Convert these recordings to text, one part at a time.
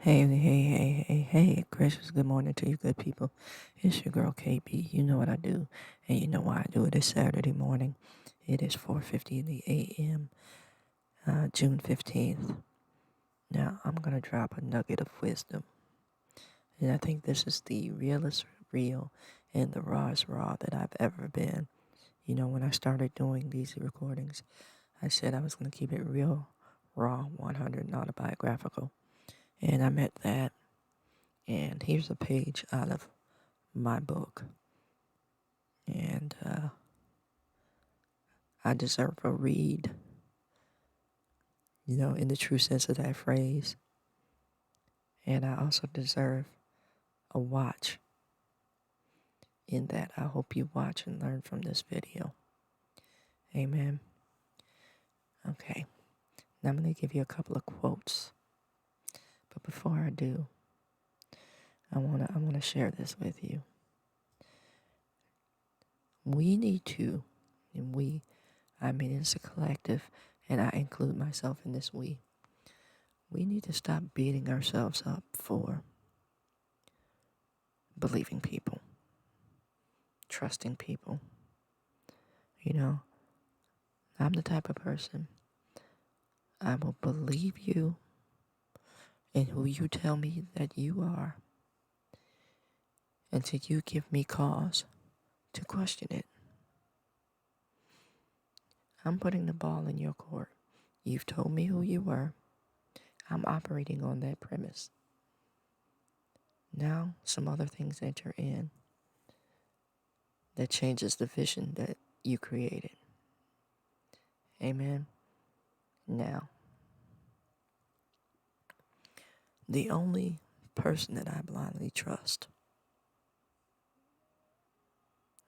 Hey, gracious good morning to you good people. It's your girl KB. You know what I do, and you know why I do it. It's Saturday morning. It is 4:50 in the a.m., June 15th. Now, I'm going to drop a nugget of wisdom, and I think this is the realest real and the rawest raw that I've ever been. You know, when I started doing these recordings, I said I was going to keep it real, raw, 100, not autobiographical, and I meant that. And here's a page out of my book. And I deserve a read, in the true sense of that phrase. And I also deserve a watch in that. I hope you watch and learn from this video. Amen. Okay. Now I'm going to give you a couple of quotes. But before I do, I want to share this with you. We need to, and I mean it's a collective, and I include myself in this we need to stop beating ourselves up for believing people, trusting people. I'm the type of person, I will believe you and who you tell me that you are until you give me cause to question it. I'm putting the ball in your court. You've told me who you were. I'm operating on that premise. Now some other things enter in that changes the vision that you created. Amen. Now, the only person that I blindly trust,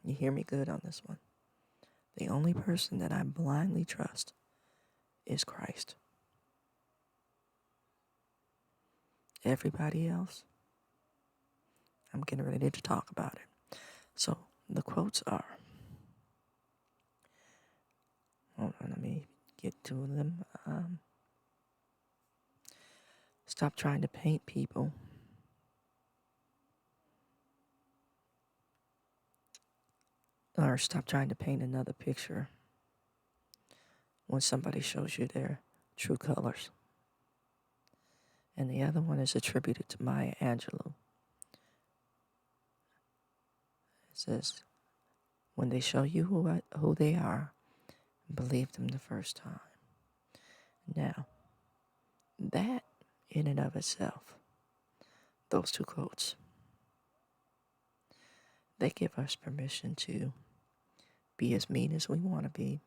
you hear me good on this one, the only person that I blindly trust is Christ. Everybody else, I'm getting ready to talk about it. So the quotes are, hold on, let me get to them. Stop trying to paint people. Or stop trying to paint another picture when somebody shows you their true colors. And the other one is attributed to Maya Angelou. It says, when they show you who they are, believe them the first time. Now, that in and of itself, those two quotes, they give us permission to be as mean as we want to be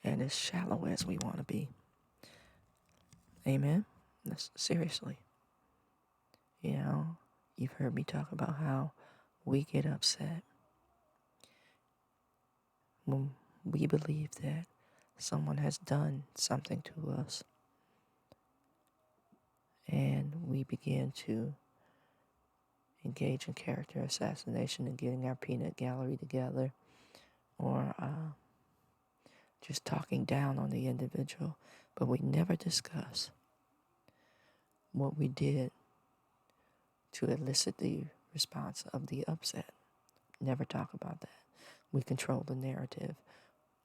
and as shallow as we want to be. Amen? Seriously. You've heard me talk about how we get upset when we believe that someone has done something to us, and we begin to engage in character assassination and getting our peanut gallery together, or just talking down on the individual, but we never discuss what we did to elicit the response of the upset. Never talk about that. We control the narrative.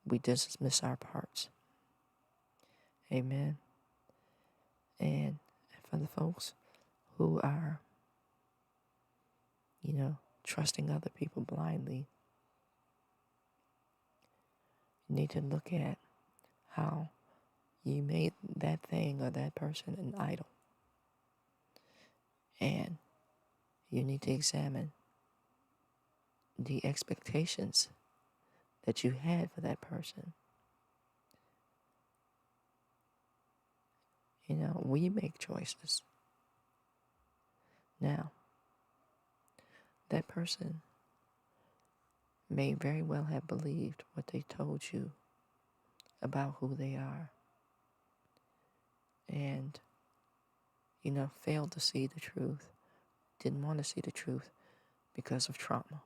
We dismiss our parts. Amen. And for the folks who are, trusting other people blindly, you need to look at how you made that thing or that person an idol. And you need to examine the expectations that you had for that person. We make choices. Now, that person may very well have believed what they told you about who they are, and, failed to see the truth, didn't want to see the truth because of trauma.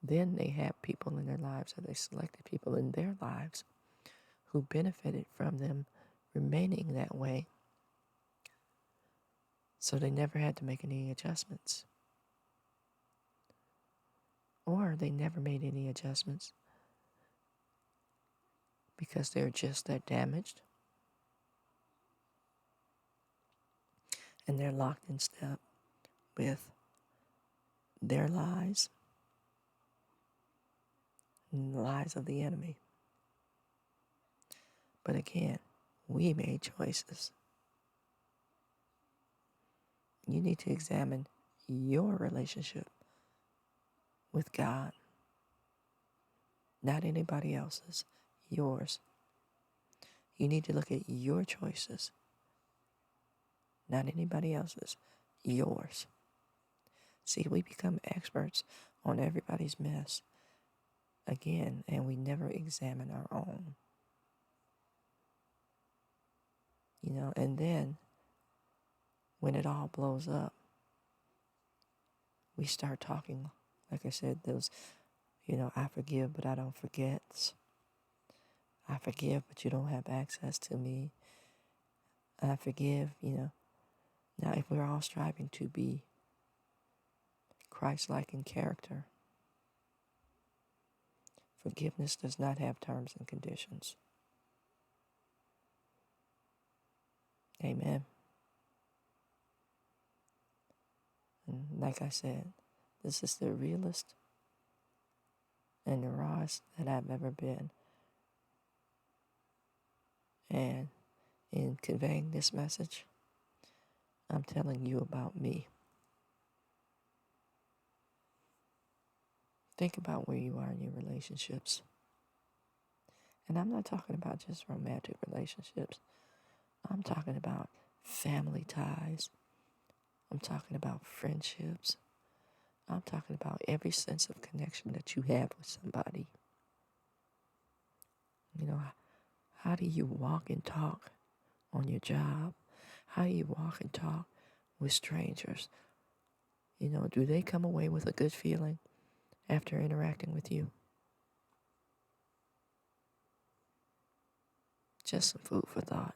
Then they have people in their lives, or they selected people in their lives who benefited from them remaining that way So they never had to make any adjustments. Or they never made any adjustments because they're just that damaged. And they're locked in step with their lies and the lies of the enemy. But again, we made choices. You need to examine your relationship with God, not anybody else's, yours. You need to look at your choices, not anybody else's, yours. See, we become experts on everybody's mess again, and we never examine our own. And then when it all blows up, we start talking, like I said, those, I forgive, but I don't forget. I forgive, but you don't have access to me. I forgive, Now, if we're all striving to be Christ-like in character, forgiveness does not have terms and conditions. Amen. And like I said, this is the realest and the rawest that I've ever been. And in conveying this message, I'm telling you about me. Think about where you are in your relationships. And I'm not talking about just romantic relationships. I'm talking about family ties. I'm talking about friendships. I'm talking about every sense of connection that you have with somebody. How do you walk and talk on your job? How do you walk and talk with strangers? Do they come away with a good feeling after interacting with you? Just some food for thought.